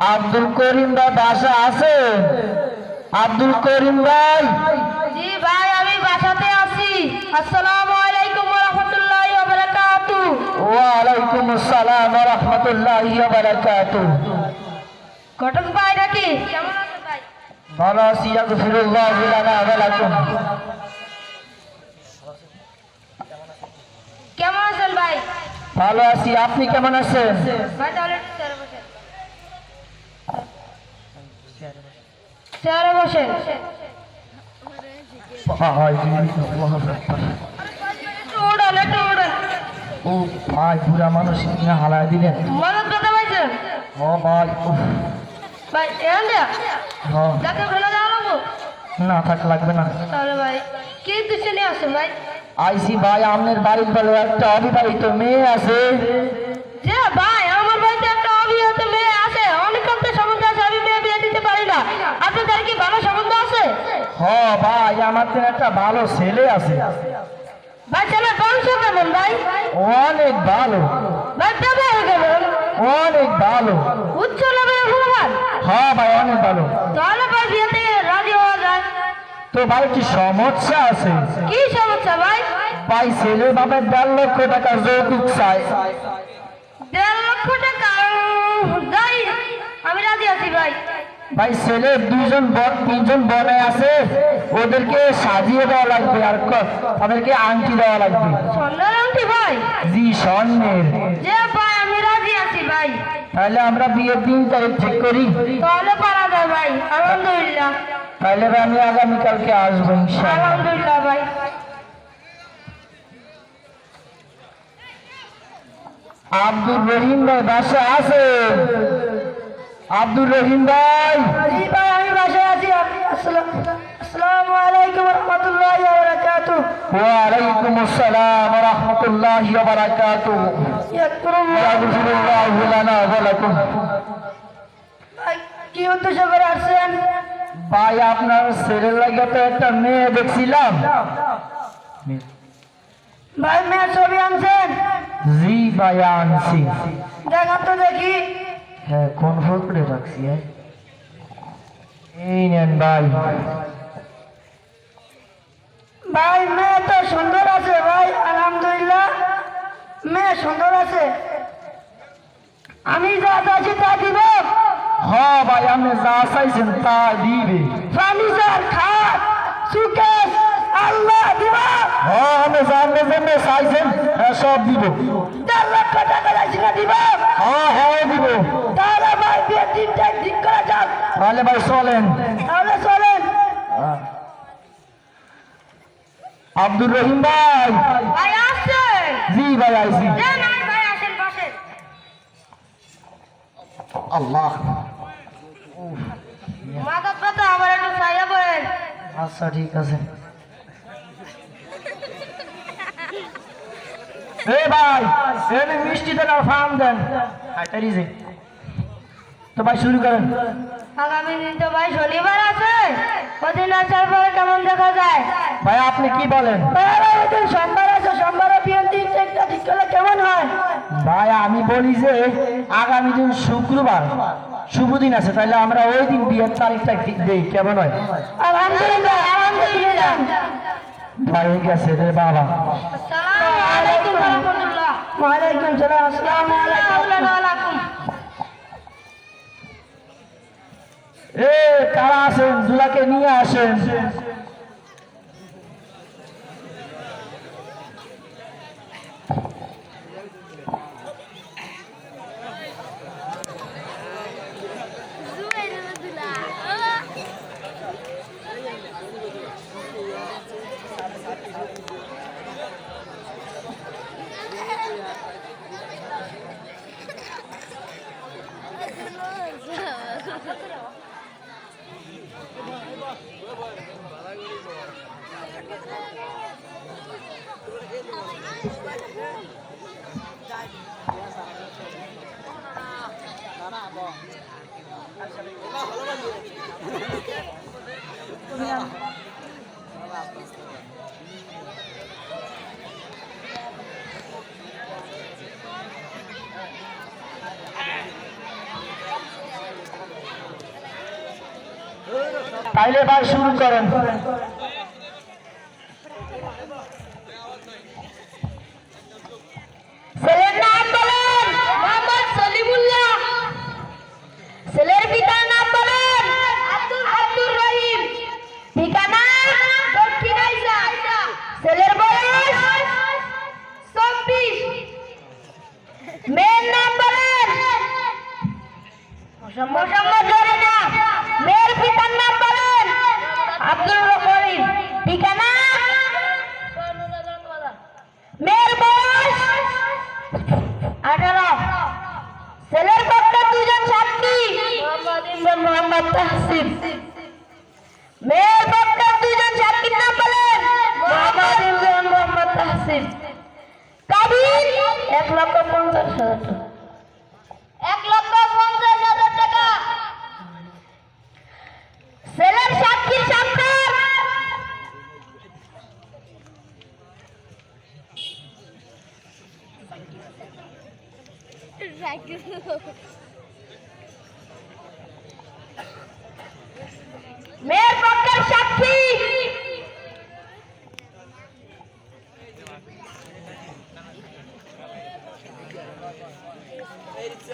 আব্দুল করিম ভাই বাসা আছে? আব্দুল করিম ভাই। জি ভাই, আমি বাসাতে আছি। আসসালামু আলাইকুম ওয়া রাহমাতুল্লাহি ওয়া বারাকাতুহু। ওয়া আলাইকুম আসসালাম ওয়া রাহমাতুল্লাহি ওয়া বারাকাতুহু। ঘটক ভাই নাকি? কেমন আছেন ভাই? ভালো আছি, আলহামদুলিল্লাহ লানা ওয়া লাকুম। কেমন আছেন ভাই? ভালো আছি, আপনি কেমন আছেন? ভাই তাহলে একটু চেয়ারে বসেন। চেয়ারে বসেন। একটু উড়ান, একটু উড়ান। ও ভাই, বুড়া মানুষ হালায় দিলেন। মদত কথা পাইছেন? ও ভাই, ভাই এখান দিয়া হ্যাঁ যাকে ফেলে দেওয়া লাগবো? না থাক লাগবে না। তাহলে ভাই কি দৃশ্য নিয়ে আসেন ভাই? আইসি ভাই, আপনার বাড়ির বলে একটা অবিবাহিত মেয়ে আছে। যে ভাই, আমার বাড়িতে একটা অবিবাহিত মেয়ে আছে। অনেক কমতে সম্বন্ধ আছে, আমি মেয়ে বিয়ে দিতে পারি না। আপনাদের কি ভালো সম্বন্ধ আছে? হ ভাই, আমার তো একটা ভালো ছেলে আছে। ভাই ছেলের বংশ কেমন ভাই? অনেক ভালো, ভাই ব্যবহার কেমন? অনেক ভালো। উচ্চ লেভেলের ভগবান? হ্যাঁ ভাই, অনেক ভালো। তাহলে ভাই বিয়েতে রাজি হওয়া যায়। তো ভাই কি সমস্যা আছে? কি সমস্যা ভাই? ভাই ছেলে বাবার 1.5 লক্ষ টাকা যৌতুক চাই। 1.5 লক্ষ টাকা? যাই, আমি রাজি আছি ভাই। ভাই ছেলের 3জন বনে আছে, ওদেরকে সাজিয়ে দেওয়া লাগবে, আর তাদেরকে আংটি দেওয়া লাগবে। স্বর্ণের আংটি ভাই? জি স্বর্ণের। যে ভাই, আমি রাজি আছি ভাই। তাহলে আমরা বিয়ের দিন তারিখ ঠিক করি। তাহলে পারা যায় ভাই, আলহামদুলিল্লাহ। তাহলে ভাই আমি আগামীকালকে আসবো ইনশাআল্লাহ। আলহামদুলিল্লাহ ভাই। আব্দুর রহিম ভাই বাসা আছে? আব্দুর রহিম ভাই। জি ভাই, আমি বাসায় আছি। আসসালামু আলাইকুম ওয়া রাহমাতুল্লাহি ওয়া বারাকাতুহু। ওয়া আলাইকুম আসসালাম ওয়া রাহমাতুল্লাহি ওয়া বারাকাতুহু। আলহামদুলিল্লাহ লানা ওয়া লাকুম। ভাই কি উদ্দেশ্য করে আসছেন? ভাই আপনার ছেলের লাগে তো একটা মেয়ে দেখছিলাম। ভাই মেয়ের ছবি আনছেন? জি ভাই আনছি। দেখান তো দেখি। হ্যাঁ, কোন ফোল্ডারে রাখছি? এই নেন ভাই। ভাই মেয়ে তো সুন্দর আছে ভাই, আলহামদুলিল্লাহ মেয়ে সুন্দর আছে। আমি যা চাইছি তা দিব? হ্যাঁ ভাই, আপনি যা চাইছেন তা দিবে। ফার্নিচার, খাট, সুকেস, আল্লাহ দিব? হ্যাঁ, আপনি জানতে জন্য চাইছেন সব দিব। 1.5 লক্ষ টাকা চাইছি না, দিব? হ্যাঁ হ্যাঁ দিব। তাহলে ভাই বিয়ের দিনটা ঠিক করা যাক। তাহলে ভাই চলেন। তাহলে চলেন। আব্দুর রহিম ভাই। ভাই আসছে? জি ভাই আইছি। নাই ভাই, আসেন বসেন। আল্লাহ। মাথা ব্যথা, আমার একটু ছায়া বলেন। আচ্ছা ঠিক আছে। এ ভাই, এনে মিষ্টি দেন আর ফার্ম দেন। হাইটারি যে। তো ভাই শুরু করেন। আগামী দিন তো ভাই শনিবার আছে, ওদিন আসার পরে কেমন দেখা যায়? ভাই আপনি কি বলেন? ওদিন সোমবার আছে, সোমবারে বিয়ের দিন একটা ঠিক করলে কেমন হয়? ভাই আমি বলি যে আগামী দিন শুক্রবার শুভ দিন আছে, তাহলে আমরা ওই দিন বিয়ের তারিখটা দেই, কেমন হয়? আলহামদুলিল্লাহ, আলহামদুলিল্লাহ। ভাই গেছে রে বাবা। আসসালামু আলাইকুম ওয়া রাহমাতুল্লাহ। ওয়া আলাইকুম সালাম। আসসালামু আলাইকুম ওয়া আলাইকুম। এ কারা আছেন, দুলাকে নিয়ে আসেন। তাইলে ভাই শুরু করেন। ছেলের নাম বলেন। মোহাম্মদ সলিমুল্লাহ। ছেলের পিতার নাম বলেন। আব্দুর রহিম। ঠিকানা দক্ষিণ আইসা। ছেলের বয়স 24। মেয়ের নাম বলেন মোসাম্মদ জরিনা। মেয়ের পিতার নাম বলেন আব্দুর রহিম। ঠিকানা মেয়ের বয়স 18। ছেলের পক্ষে দুজন সাক্ষী মোহাম্মদ ইমরান মোহাম্মদ তাহসিন। মেয়ের পক্ষে দুজন সাক্ষীর নাম বলেন মোহাম্মদ ইমরান মোহাম্মদ তাহসিন। কাবিল 1,50,000 টাকা। 1,50,000 টাকা। ছেলের সাক্ষীর স্বাক্ষর মেয়ের পক্ষের সাক্ষী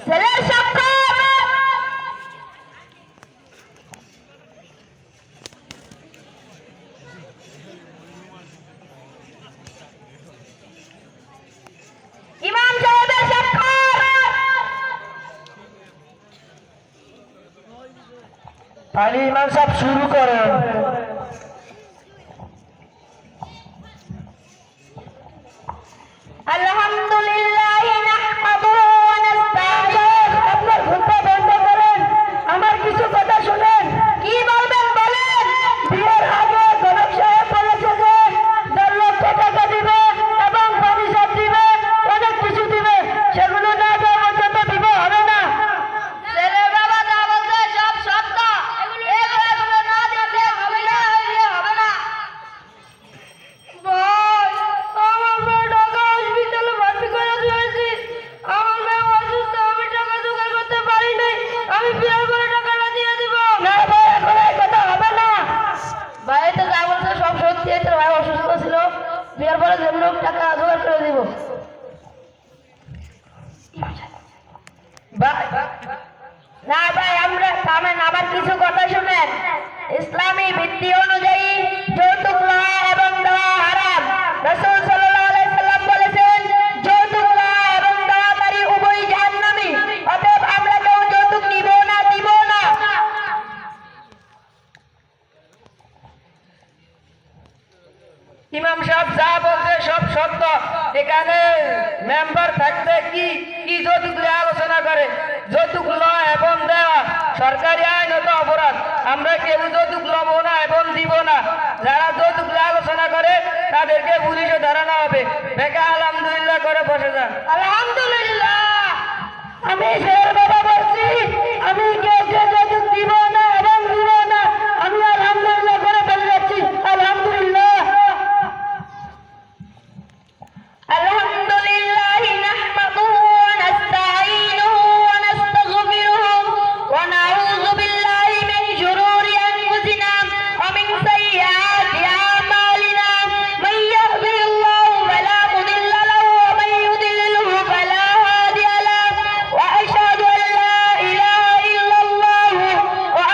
ছেলের স্বাক্ষর ইমাম সাহেবের স্বাক্ষর তাহলে ইমাম সাহেব শুরু করেন। আলহামদুলিল্লাহ নাহমাদুহু ওয়া নাস্তাঈনুহু। আপনার ঘুমটা বন্ধ করেন, আমার কিছু কথা শুনেন। কি বলবেন বলেন। বিয়ের আগে গণক সাহেব বলেছে যে 1.5 লক্ষ টাকা দিবে এবং পরিশোধ দিবে, অনেক কিছু দিবে। সেগুলো না দেওয়া পর্যন্ত বিবাহ হবে না। ছেলে বাবা যা বলছে সব সত্য। এগুলো না দিলে হবে না, বিয়ে হবে না। ভাই, আমার মেয়ে ঢাকা হসপিটালে ভর্তি করে দিয়েছি। আমার মেয়ে অসুস্থ, আমি টাকা জোগাড় করতে পারি নাই। আমি বিয়ে করে টাকাটা দিয়ে দিব। না ভাই, এখন এই কথা হবে না। ভাই তো যা বলছে সব সত্যি। তোর ভাই অসুস্থ ছিল, বিয়ের পরে যেমন হোক টাকা জোগাড় করে দিব। না ভাই, আমরা থামেন, আবার কিছু কথা শুনেন। ইসলামী ভিত্তি অনুযায়ী যৌতুক লওয়া এবং দেওয়া হারাম। রাসূল সাল্লাল্লাহু আলাইহি সাল্লাম বলেছেন, যৌতুক লওয়া এবং দেওয়াকারী উভয়ই জাহান্নামী। অতএব আমরা কেউ যৌতুক নিব না, দিব না। ইমাম সাহেব যা বলছে সব সত্য। এখানে মেম্বার থাকতে কি কি যৌতুক নিয়ে আলোচনা করে? যৌতুক লওয়া এবং দেওয়া সরকারি আইনত অপরাধ। আমরা কেউ যৌতুক লব না এবং দিব না। যারা যৌতুক নিয়ে আলোচনা করে তাদেরকে পুলিশে ধরানো হবে। বেকা আলহামদুলিল্লাহ করে বসে যান। আলহামদুলিল্লাহ। আমি শের বাবা বলছি, আমি কেউকে যৌতুক দিব না এবং দিব না। আমি আলহামদুলিল্লাহ করে বলে যাচ্ছি। আলহামদুলিল্লাহ। আলহামদুলিল্লাহ নাহমাদুহু ওয়া নাস্তাঈনুহু ওয়া নাস্তাগফিরুহু ওয়া নাউযু বিল্লাহি মিন শুরুরি আনফুসিনা ওয়া মিন সাইয়্যাতি আ'মালিনা। মান ইয়াহদিহিল্লাহু ফালা মুদিল্লা লাহু ওয়া মান ইউদ্লিলহু ফালা হাদিয়া লাহু। ওয়া আশহাদু আন লা ইলাহা ইল্লাল্লাহু ওয়া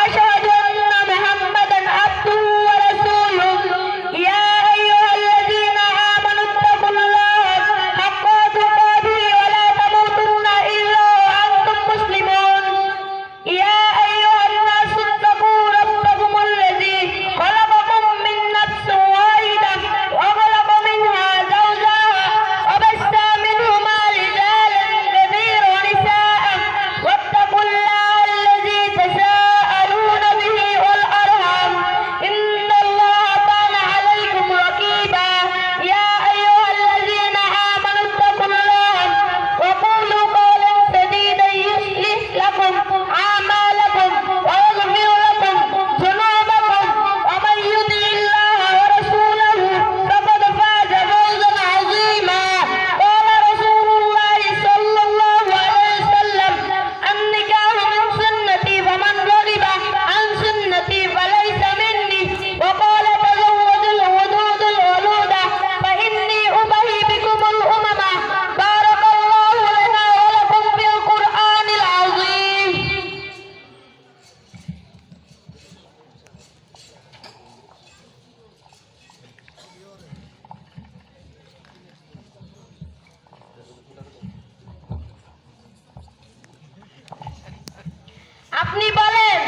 আপনি বলেন।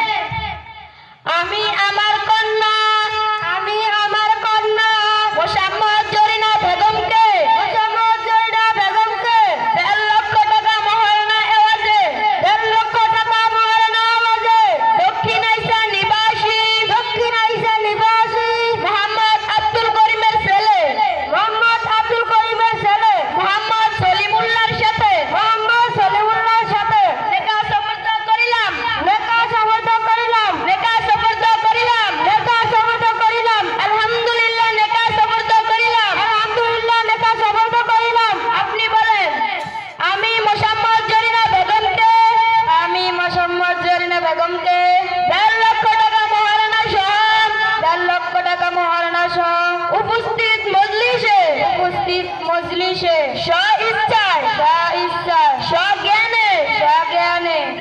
আমি আমার কন্যা মোসাম্মদ জরিনা বেগমকে 1.5 লক্ষ টাকা মহারণা এওয়াজে দক্ষিণ আইসা নিবাসী মোহাম্মদ আব্দুল করিমের ছেলে মোহাম্মদ সলিমুল্লাহর সাথে নেকা সমর্থ করিলাম আলহামদুলিল্লাহ নেকা সমর্থ করিলাম আপনি বলেন। আমি মোসাম্মদ জরিনা বেগমকে 1.5 লক্ষ টাকা মহারণা সহ উপস্থিত মজলিসে স্ব-ইচ্ছায় স্বজ্ঞানে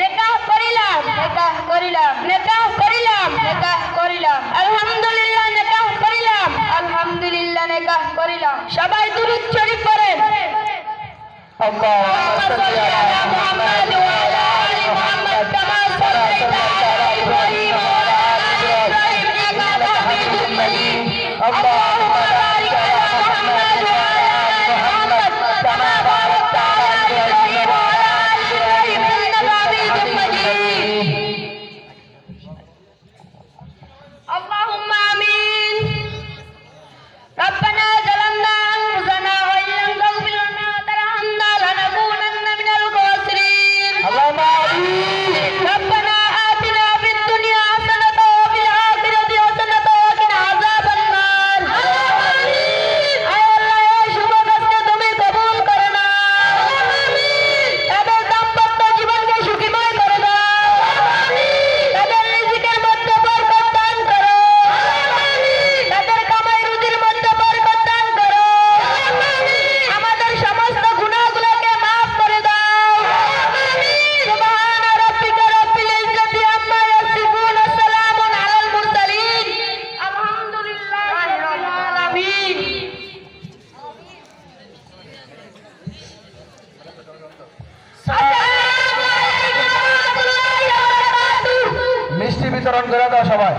নিকাহ করিলাম আলহামদুলিল্লাহ নিকাহ করিলাম সবাই দুরূদ শরীফ পড়েন। اللهم صل على محمد وعلى آل محمد كما صليت على إبراهيم وعلى آل إبراهيم إنك حميد مجيد اللهم بارك على محمد وعلى آل محمد كما باركت على إبراهيم وعلى آل إبراهيم إنك حميد مجيد اللهم آمين ربنا ظلمنا أنفسنا وإن لم تغفر لنا وترحمنا لنكونن من الخاسرين اللهم آمين ربنا آتنا في الدنيا حسنة وفي الآخرة حسنة وقنا عذاب النار আয় আল্লাহ এই শুভ কাজকে তুমি কবুল করে নাও তাদের দাম্পত্য জীবনকে সুখীময় করে দাও তাদের রিজিকের মধ্যে বরকত দান করো তাদের কামাই রুজির মধ্যে বরকত দান করো আমাদের সমস্ত গুনাহগুলোকে maaf করে দাও সুবহান রাব্বিকা রাব্বিল ইজ্জাতি আম্মা ইয়াসিফুন ওয়া সালামুন আলাল মুরসালিন আলহামদুলিল্লাহি রাব্বিল আলামিন। আসসালামু আলাইকুম ওয়া রাহমাতুল্লাহি ওয়া বারাকাতুহু। মিষ্টি বিতরণ করে দাও সবাই।